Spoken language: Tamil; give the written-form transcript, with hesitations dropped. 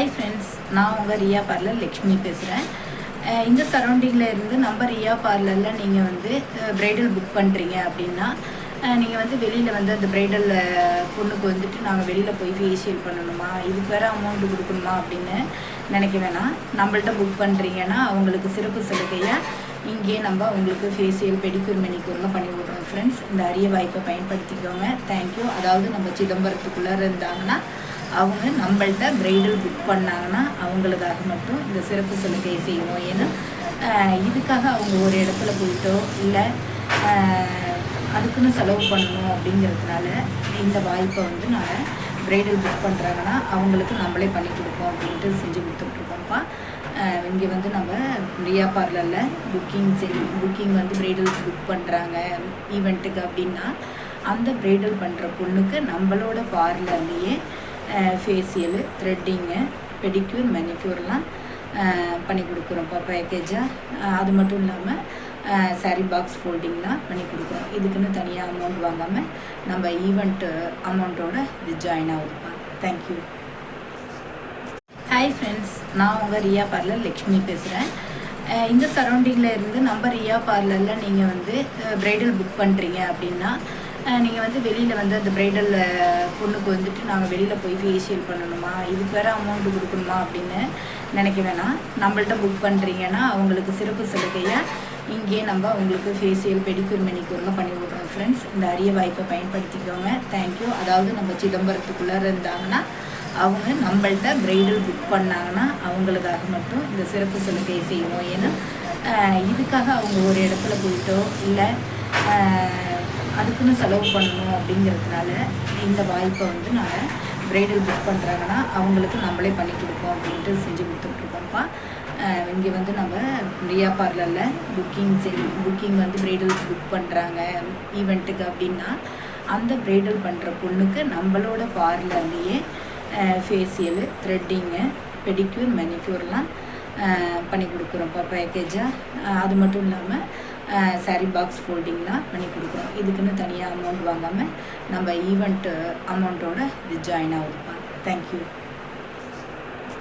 ஹாய் ஃப்ரெண்ட்ஸ், நான் உங்கள் ரியா பார்லர் லக்ஷ்மி பேசுகிறேன். இந்த சரௌண்டிங்கில் இருந்து நம்ம ரியா பார்லரில் நீங்கள் வந்து ப்ரைடல் புக் பண்ணுறீங்க அப்படின்னா நீங்கள் வந்து வெளியில் வந்து அந்த ப்ரைடல் பொண்ணுக்கு வந்துட்டு நாங்கள் வெளியில் போய் ஃபேஷியல் பண்ணணுமா, இதுக்கு வேறு அமௌண்ட்டு கொடுக்கணுமா அப்படின்னு நினைக்க வேணாம். நம்மள்ட்ட புக் பண்ணுறீங்கன்னா அவங்களுக்கு சிறப்பு சலுகையாக இங்கேயே நம்ம அவங்களுக்கு ஃபேஷியல் பெடிக்யூர் மெனிக்யூர்லாம் பண்ணி விட்றோம். ஃப்ரெண்ட்ஸ், இந்த அரிய வாய்ப்பை பயன்படுத்திக்கோங்க. தேங்க்யூ. அதாவது நம்ம சிதம்பரத்துக்குள்ளே இருந்தாங்கன்னா அவங்க நம்மள்ட்ட ப்ரைடல் புக் பண்ணாங்கன்னா அவங்களுக்காக மட்டும் இந்த சிறப்பு சலுகை செய்வோம். ஏன்னா இதுக்காக அவங்க ஒரு இடத்துல போயிட்டோ இல்லை அதுக்குன்னு செலவு பண்ணணும் அப்படிங்கிறதுனால இந்த வாய்ப்பை வந்து நாங்கள் ப்ரைடல் புக் பண்ணுறாங்கன்னா அவங்களுக்கு நம்மளே பண்ணி கொடுப்போம் அப்படின்ட்டு செஞ்சு கொடுத்துட்ருக்கோம்ப்பா. இங்கே வந்து நம்ம ரியா பார்லரில் புக்கிங் வந்து ப்ரைடல் புக் பண்ணுறாங்க ஈவெண்ட்டுக்கு அப்படின்னா அந்த ப்ரைடல் பண்ணுற பொண்ணுக்கு நம்மளோட பார்லர்லேயே ஃபேஷியலு, த்ரெட்டிங்கு, பெடிக்யூர், மெனிக்யூர்லாம் பண்ணி கொடுக்குறோம்ப்பா பேக்கேஜாக. அது மட்டும் இல்லாமல் சாரீ பாக்ஸ் ஃபோல்டிங்லாம் பண்ணி கொடுக்குறோம். இதுக்குன்னு தனியாக அமௌண்ட் வாங்காமல் நம்ம ஈவெண்ட்டு அமௌண்ட்டோட இது ஜாயின் ஆகுதுப்பா. தேங்க்யூ. ஹாய் ஃப்ரெண்ட்ஸ், நான் உங்கள் ரியா பார்லர் லக்ஷ்மி பேசுகிறேன். இந்த சரௌண்டிங்கில் இருந்து நம்ம ரியா பார்லரில் நீங்கள் வந்து ப்ரைடல் புக் பண்ணுறீங்க அப்படின்னா நீங்கள் வந்து வெளியில் வந்து அந்த ப்ரைடல் பொண்ணுக்கு வந்துட்டு நாங்கள் வெளியில் போய் ஃபேஷியல் பண்ணணுமா, இதுக்கு வேறு அமௌண்ட்டு கொடுக்கணுமா அப்படின்னு நினைக்க வேணாம். நம்மள்ட்ட புக் பண்ணுறீங்கன்னா அவங்களுக்கு சிறப்பு சலுகையாக இங்கேயே நம்ம அவங்களுக்கு ஃபேஷியல் பெடிக்யூர் மெனிக்யூர்லாம் பண்ணி விட்றோம். ஃப்ரெண்ட்ஸ், இந்த அரிய வாய்ப்பை பயன்படுத்திக்கோங்க. தேங்க்யூ. அதாவது நம்ம சிதம்பரத்துக்குள்ளே இருந்தாங்கன்னா அவங்க நம்மள்ட்ட ப்ரைடல் புக் பண்ணாங்கன்னா அவங்களுக்காக மட்டும் இந்த சிறப்பு சலுகை செய்வோம். ஏன்னா இதுக்காக அவங்க ஒரு இடத்துல போயிட்டோ இல்லை அதுக்குன்னு செலவு பண்ணணும் அப்படிங்கிறதுனால இந்த வாய்ப்பை வந்து நாங்கள் ப்ரைடல் புக் பண்ணுறாங்கன்னா அவங்களுக்கு நம்மளே பண்ணி கொடுப்போம் அப்படின்ட்டு செஞ்சு கொடுத்துட்ருக்கோம்ப்பா. இங்கே வந்து நம்ம ரியா பார்லரில் புக்கிங் வந்து ப்ரைடல் புக் பண்ணுறாங்க ஈவெண்ட்டுக்கு அப்படின்னா அந்த ப்ரைடல் பண்ணுற பொண்ணுக்கு நம்மளோட பார்லர்லேயே ஃபேஷியலு, த்ரெட்டிங்கு, பெடிக்யூர், மெனிக்யூர்லாம் பண்ணி கொடுக்குறோம்ப்பா பேக்கேஜாக. அது மட்டும் இல்லாமல் சாரீ பாக்ஸ் ஃபோல்டிங்லாம் பண்ணி கொடுக்குறோம். இதுக்குன்னு தனியாக அமௌண்ட் வாங்காமல் நம்ம ஈவெண்ட்டு அமௌண்ட்டோட இது ஜாயின் ஆகுதுப்பா. தேங்க்யூ.